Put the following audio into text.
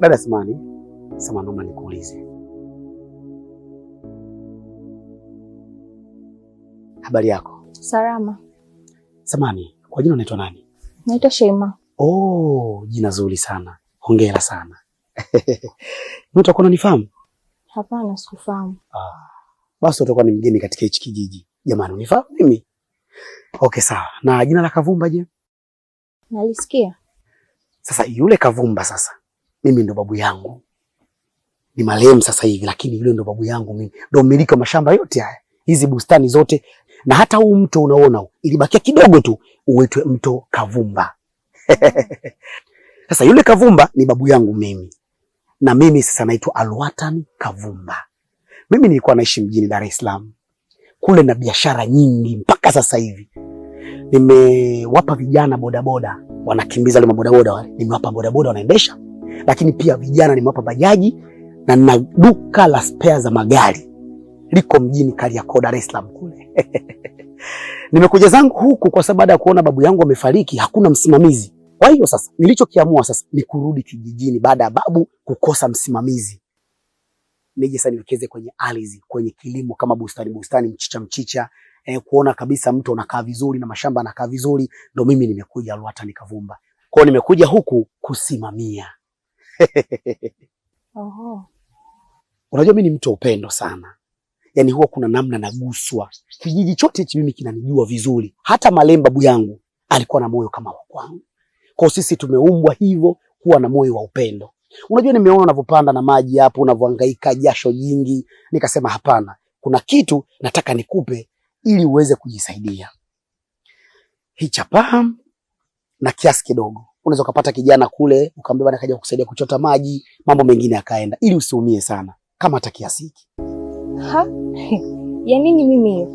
Dada Samani, naomba nikuulize. Habari yako? Salama. Samani, kwa jina unaitwa nani? Naitwa Sheima. Oh, jina zuri sana. Hongera sana. Utakuwa unanifahamu? Hapana, sikufahamu. Basi utakuwa ni mgeni katika hichi kijiji. Jamani, unifahamu mimi? Okay, sawa. Na jina la Kavumba je? Nalisikia. Sasa yule Kavumba sasa, mimi ndo babu yangu. Ni marehemu sasa hivi, lakini yule ndo babu yangu mimi. Ndo mmiliki wa mashamba yote haya. Hizi bustani zote na hata huu mto unaona ilibakia kidogo tu uitwe mto Kavumba. Sasa yule Kavumba ni babu yangu mimi. Na mimi sasa naitwa Alwatan Kavumba. Mimi nilikuwa naishi mjini Dar es Salaam. Kule na biashara nyingi mpaka sasa hivi. Nimewapa vijana bodaboda, wanakimbiza wale mabodaboda wale. Nimewapa bodaboda wanaendesha. Lakini pia vijana nimewapa bajaji na nina duka la spare za magari. Liko mjini Kariakoo, Dar es Salaam kule. Nimekuja zangu huku kwa sababu baada ya kuona babu yangu amefariki hakuna msimamizi. Kwa hiyo sasa nilichokiamua sasa ni kurudi kijijini baada ya babu kukosa msimamizi. Nije sasa niwekeze kwenye ardhi, kwenye kilimo kama bustani, mchicha, kuona kabisa mtu unakaa vizuri na mashamba yanakaa vizuri, ndio mimi nimekuja Alwatan Kavumba. Kwa hiyo nimekuja huku kusimamia. Oho. Unajua mimi ni mtu wa upendo sana. Yaani huwa kuna namna naguswa. Kijiji chote hichi mimi kinanijua vizuri. Hata marehemu babu yangu alikuwa na moyo kama wa kwangu. Kwa sisi tumeumbwa hivyo kuwa na moyo wa upendo. Unajua nimeona unavyopanda na maji hapo, unavyohangaika jasho jingi, nikasema hapana, kuna kitu nataka nikupe ili uweze kujisaidia. Hii chapa na kiasi kidogo. Unaweza kupata kijana kule, ukamwambia bwana kaja kukusaidia kuchota maji, mambo mengine yakaenda ili usiumie sana. Kama hata kiasi hiki. Ha? Ya nini mimi?